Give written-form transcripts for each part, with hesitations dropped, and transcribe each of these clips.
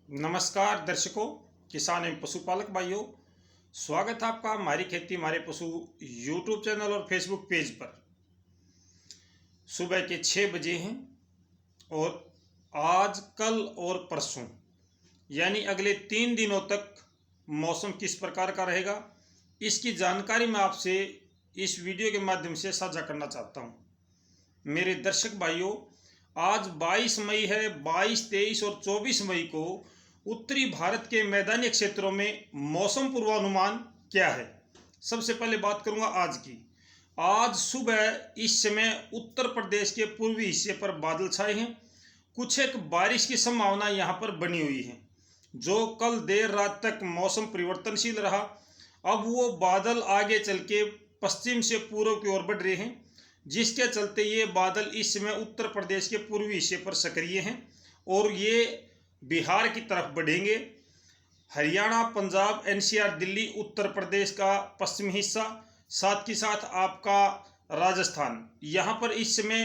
नमस्कार दर्शकों, किसान एवं पशुपालक भाइयों, स्वागत है आपका हमारी खेती हमारे पशु यूट्यूब चैनल और फेसबुक पेज पर। सुबह के 6 बजे हैं और आज कल और परसों यानी अगले 3 दिनों तक मौसम किस प्रकार का रहेगा, इसकी जानकारी मैं आपसे इस वीडियो के माध्यम से साझा करना चाहता हूं। मेरे दर्शक भाइयों, आज 22 मई है। 22, 23 और 24 मई को उत्तरी भारत के मैदानी क्षेत्रों में मौसम पूर्वानुमान क्या है। सबसे पहले बात करूंगा आज की। आज सुबह इस समय उत्तर प्रदेश के पूर्वी हिस्से पर बादल छाए हैं। कुछ एक बारिश की संभावना यहां पर बनी हुई है। जो कल देर रात तक मौसम परिवर्तनशील रहा, अब वो बादल आगे चल के पश्चिम से पूर्व की ओर बढ़ रहे हैं, जिसके चलते ये बादल इस समय उत्तर प्रदेश के पूर्वी हिस्से पर सक्रिय हैं और ये बिहार की तरफ बढ़ेंगे। हरियाणा, पंजाब, एनसीआर, दिल्ली, उत्तर प्रदेश का पश्चिमी हिस्सा, साथ ही साथ आपका राजस्थान, यहाँ पर इस समय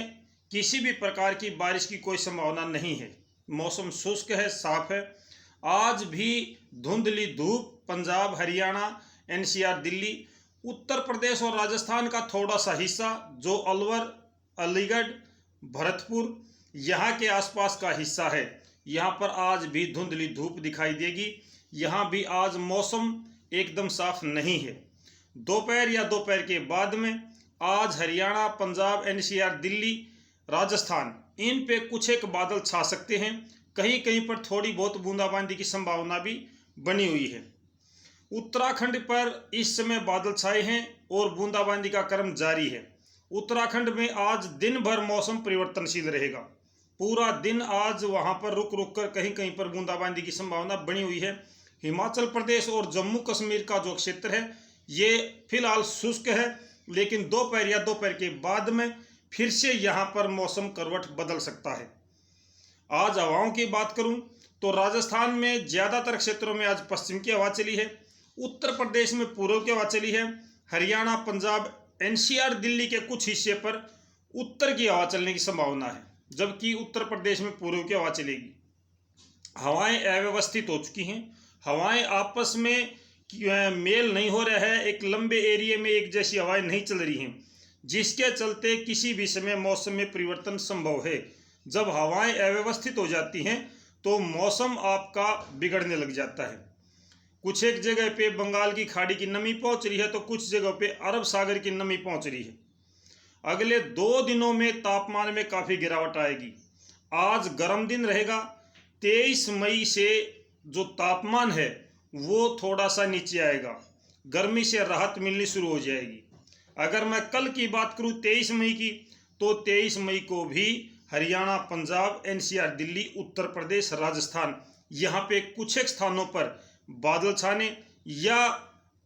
किसी भी प्रकार की बारिश की कोई संभावना नहीं है। मौसम शुष्क है, साफ है। आज भी धुंधली धूप पंजाब, हरियाणा, एनसीआर, दिल्ली, उत्तर प्रदेश और राजस्थान का थोड़ा सा हिस्सा जो अलवर, अलीगढ़, भरतपुर यहाँ के आसपास का हिस्सा है, यहाँ पर आज भी धुंधली धूप दिखाई देगी। यहाँ भी आज मौसम एकदम साफ नहीं है। दोपहर या दोपहर के बाद में आज हरियाणा, पंजाब, एनसीआर, दिल्ली, राजस्थान, इन पे कुछ एक बादल छा सकते हैं। कहीं कहीं पर थोड़ी बहुत बूंदाबांदी की संभावना भी बनी हुई है। उत्तराखंड पर इस समय बादल छाए हैं और बूंदाबांदी का क्रम जारी है। उत्तराखंड में आज दिन भर मौसम परिवर्तनशील रहेगा। पूरा दिन आज वहां पर रुक रुक कर कहीं कहीं पर बूंदाबांदी की संभावना बनी हुई है। हिमाचल प्रदेश और जम्मू कश्मीर का जो क्षेत्र है ये फिलहाल शुष्क है, लेकिन दोपहर या दोपहर के बाद में फिर से यहाँ पर मौसम करवट बदल सकता है। आज हवाओं की बात करूं तो राजस्थान में ज़्यादातर क्षेत्रों में आज पश्चिम की हवा चली है। उत्तर प्रदेश में पूर्व की हवा चली है। हरियाणा, पंजाब, एनसीआर, दिल्ली के कुछ हिस्से पर उत्तर की हवा चलने की संभावना है, जबकि उत्तर प्रदेश में पूर्व की हवा चलेगी। हवाएं अव्यवस्थित हो चुकी हैं। हवाएं आपस में मेल नहीं हो रहा है। एक लंबे एरिया में एक जैसी हवाएं नहीं चल रही हैं, जिसके चलते किसी भी समय मौसम में परिवर्तन संभव है। जब हवाएं अव्यवस्थित हो जाती हैं तो मौसम आपका बिगड़ने लग जाता है। कुछ एक जगह पे बंगाल की खाड़ी की नमी पहुंच रही है तो कुछ जगह पे अरब सागर की नमी पहुंच रही है। अगले 2 दिनों में तापमान में काफ़ी गिरावट आएगी। आज गर्म दिन रहेगा। 23 मई से जो तापमान है वो थोड़ा सा नीचे आएगा। गर्मी से राहत मिलनी शुरू हो जाएगी। अगर मैं कल की बात करूं 23 मई की, तो 23 मई को भी हरियाणा, पंजाब, एनसीआर, दिल्ली, उत्तर प्रदेश, राजस्थान, यहाँ पे कुछ एक स्थानों पर बादल छाने या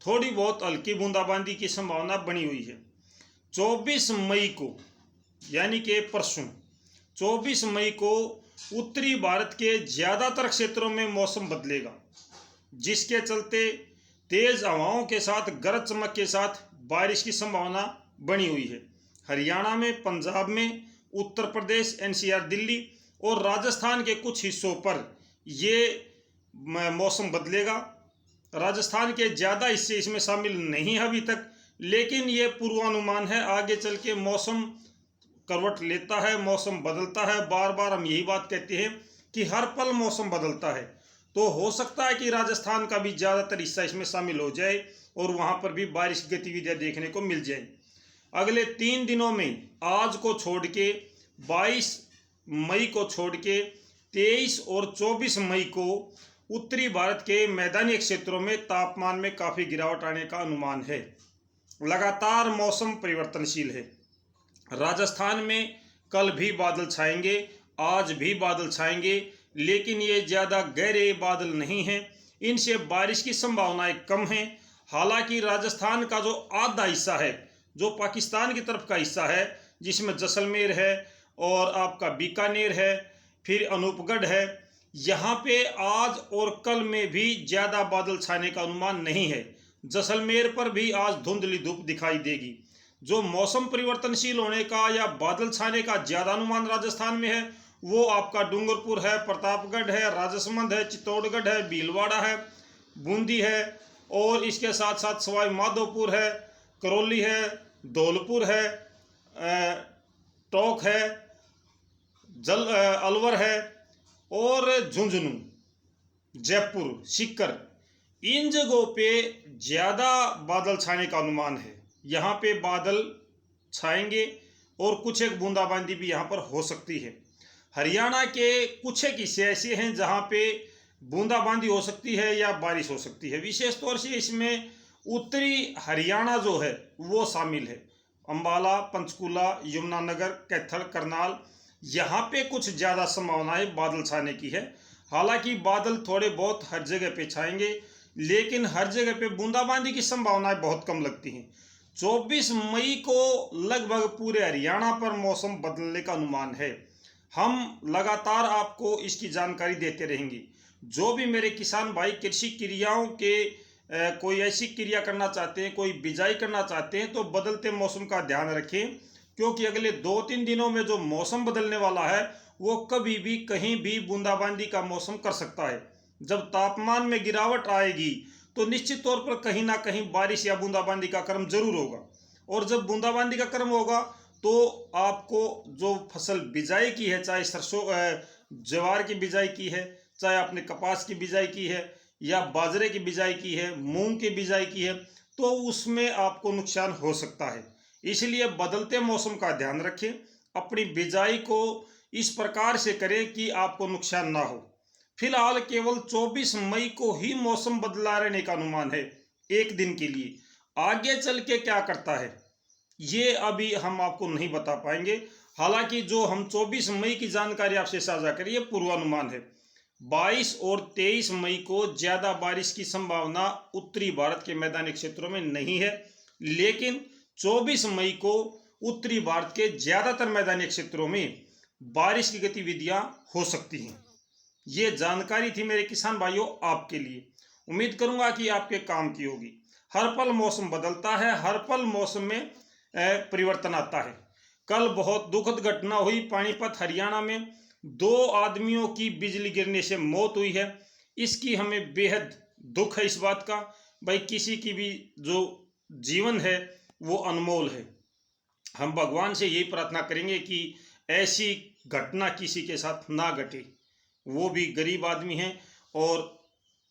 थोड़ी बहुत हल्की बूंदाबांदी की संभावना बनी हुई है। 24 मई को यानी कि परसों 24 मई को उत्तरी भारत के ज़्यादातर क्षेत्रों में मौसम बदलेगा, जिसके चलते तेज हवाओं के साथ गरज चमक के साथ बारिश की संभावना बनी हुई है। हरियाणा में, पंजाब में, उत्तर प्रदेश, एनसीआर, दिल्ली और राजस्थान के कुछ हिस्सों पर ये मौसम बदलेगा। राजस्थान के ज़्यादा हिस्से इसमें शामिल नहीं है अभी तक, लेकिन ये पूर्वानुमान है। आगे चल के मौसम करवट लेता है, मौसम बदलता है। बार बार हम यही बात कहते हैं कि हर पल मौसम बदलता है, तो हो सकता है कि राजस्थान का भी ज़्यादातर हिस्सा इसमें शामिल हो जाए और वहाँ पर भी बारिश की गतिविधियाँ देखने को मिल जाए। अगले 3 दिनों में आज को छोड़ के 22 मई को छोड़ के 23 और 24 मई को उत्तरी भारत के मैदानी क्षेत्रों में तापमान में काफ़ी गिरावट आने का अनुमान है। लगातार मौसम परिवर्तनशील है। राजस्थान में कल भी बादल छाएंगे, आज भी बादल छाएंगे, लेकिन ये ज़्यादा गहरे बादल नहीं हैं। इनसे बारिश की संभावनाएं कम हैं। हालांकि राजस्थान का जो आधा हिस्सा है, जो पाकिस्तान की तरफ का हिस्सा है, जिसमें जैसलमेर है और आपका बीकानेर है, फिर अनूपगढ़ है, यहाँ पे आज और कल में भी ज़्यादा बादल छाने का अनुमान नहीं है। जैसलमेर पर भी आज धुंधली धूप दिखाई देगी। जो मौसम परिवर्तनशील होने का या बादल छाने का ज़्यादा अनुमान राजस्थान में है, वो आपका डूंगरपुर है, प्रतापगढ़ है, राजसमंद है, चित्तौड़गढ़ है, भीलवाड़ा है, बूंदी है, और इसके साथ साथ सवाई माधोपुर है, करौली है, धौलपुर है, टोंक है, अलवर है, और झुंझुनू, जयपुर, सीकर, इन जगहों पे ज़्यादा बादल छाने का अनुमान है। यहाँ पे बादल छाएंगे और कुछ एक बूंदाबांदी भी यहाँ पर हो सकती है। हरियाणा के कुछ एक हिस्से ऐसे हैं जहाँ पे बूंदाबांदी हो सकती है या बारिश हो सकती है। विशेष तौर से इसमें उत्तरी हरियाणा जो है वो शामिल है। अंबाला, पंचकूला, यमुनानगर, कैथल, करनाल, यहाँ पे कुछ ज़्यादा संभावनाएं बादल छाने की है। हालांकि बादल थोड़े बहुत हर जगह पे छाएंगे, लेकिन हर जगह पे बूंदाबांदी की संभावनाएं बहुत कम लगती हैं। 24 मई को लगभग पूरे हरियाणा पर मौसम बदलने का अनुमान है। हम लगातार आपको इसकी जानकारी देते रहेंगे। जो भी मेरे किसान भाई कृषि क्रियाओं के कोई ऐसी क्रिया करना चाहते हैं, कोई बिजाई करना चाहते हैं, तो बदलते मौसम का ध्यान रखें, क्योंकि अगले 2-3 दिनों में जो मौसम बदलने वाला है वो कभी भी कहीं भी बूंदाबांदी का मौसम कर सकता है। जब तापमान में गिरावट आएगी तो निश्चित तौर पर कहीं ना कहीं बारिश या बूंदाबांदी का क्रम जरूर होगा, और जब बूंदाबांदी का क्रम होगा तो आपको जो फसल बिजाई की है, चाहे सरसों ज्वार की बिजाई की है, चाहे आपने कपास की बिजाई की है, या बाजरे की बिजाई की है, मूंग की बिजाई की है, तो उसमें आपको नुकसान हो सकता है। इसलिए बदलते मौसम का ध्यान रखें, अपनी बिजाई को इस प्रकार से करें कि आपको नुकसान ना हो। फिलहाल केवल 24 मई को ही मौसम बदला रहने का अनुमान है, एक दिन के लिए। आगे चल के क्या करता है ये अभी हम आपको नहीं बता पाएंगे। हालांकि जो हम 24 मई की जानकारी आपसे साझा करें, ये पूर्वानुमान है। 22 और 23 मई को ज़्यादा बारिश की संभावना उत्तरी भारत के मैदानी क्षेत्रों में नहीं है, लेकिन 24 मई को उत्तरी भारत के ज़्यादातर मैदानी क्षेत्रों में बारिश की गतिविधियां हो सकती हैं। ये जानकारी थी मेरे किसान भाइयों आपके लिए। उम्मीद करूंगा कि आपके काम की होगी। हर पल मौसम बदलता है, हर पल मौसम में परिवर्तन आता है। कल बहुत दुखद घटना हुई पानीपत हरियाणा में, 2 आदमियों की बिजली गिरने से मौत हुई है। इसकी हमें बेहद दुख है इस बात का। भाई, किसी की भी जो जीवन है वो अनमोल है। हम भगवान से यही प्रार्थना करेंगे कि ऐसी घटना किसी के साथ ना घटे। वो भी गरीब आदमी है और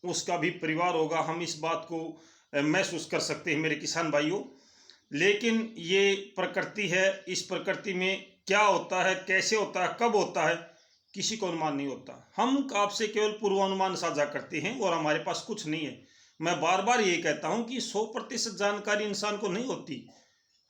उसका भी परिवार होगा, हम इस बात को महसूस कर सकते हैं मेरे किसान भाइयों। लेकिन ये प्रकृति है, इस प्रकृति में क्या होता है, कैसे होता है, कब होता है, किसी को अनुमान नहीं होता। हम आपसे केवल पूर्वानुमान साझा करते हैं और हमारे पास कुछ नहीं है। मैं बार बार ये कहता हूँ कि 100% जानकारी इंसान को नहीं होती।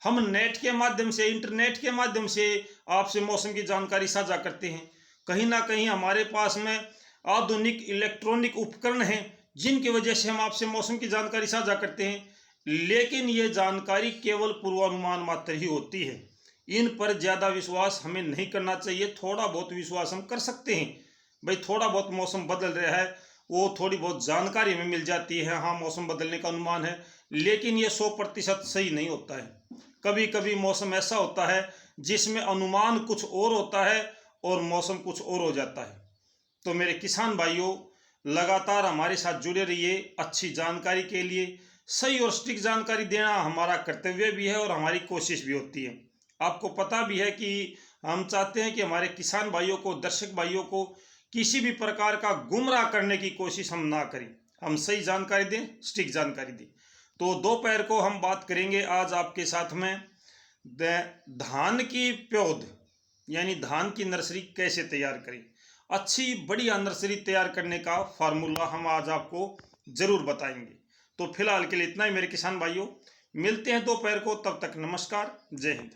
हम नेट के माध्यम से, इंटरनेट के माध्यम से आपसे मौसम की जानकारी साझा करते हैं। कहीं ना कहीं हमारे पास में आधुनिक इलेक्ट्रॉनिक उपकरण हैं जिनकी वजह से हम आपसे मौसम की जानकारी साझा करते हैं, लेकिन ये जानकारी केवल पूर्वानुमान मात्र ही होती है। इन पर ज़्यादा विश्वास हमें नहीं करना चाहिए। थोड़ा बहुत विश्वास हम कर सकते हैं। भाई, थोड़ा बहुत मौसम बदल रहा है, वो थोड़ी बहुत जानकारी हमें मिल जाती है, हाँ मौसम बदलने का अनुमान है, लेकिन ये 100% सही नहीं होता है। कभी कभी मौसम ऐसा होता है जिसमें अनुमान कुछ और होता है और मौसम कुछ और हो जाता है। तो मेरे किसान भाइयों, लगातार हमारे साथ जुड़े रहिए। अच्छी जानकारी के लिए सही और सटीक जानकारी देना हमारा कर्तव्य भी है और हमारी कोशिश भी होती है। आपको पता भी है कि हम चाहते हैं कि हमारे किसान भाइयों को, दर्शक भाइयों को किसी भी प्रकार का गुमराह करने की कोशिश हम ना करें। हम सही जानकारी दें, सटीक जानकारी दें। तो दोपहर को हम बात करेंगे आज आपके साथ में धान की पौध यानी धान की नर्सरी कैसे तैयार करें। अच्छी बढ़िया नर्सरी तैयार करने का फार्मूला हम आज आपको जरूर बताएंगे। तो फिलहाल के लिए इतना ही मेरे किसान भाइयों, मिलते हैं दोपहर को। तब तक नमस्कार, जय हिंद।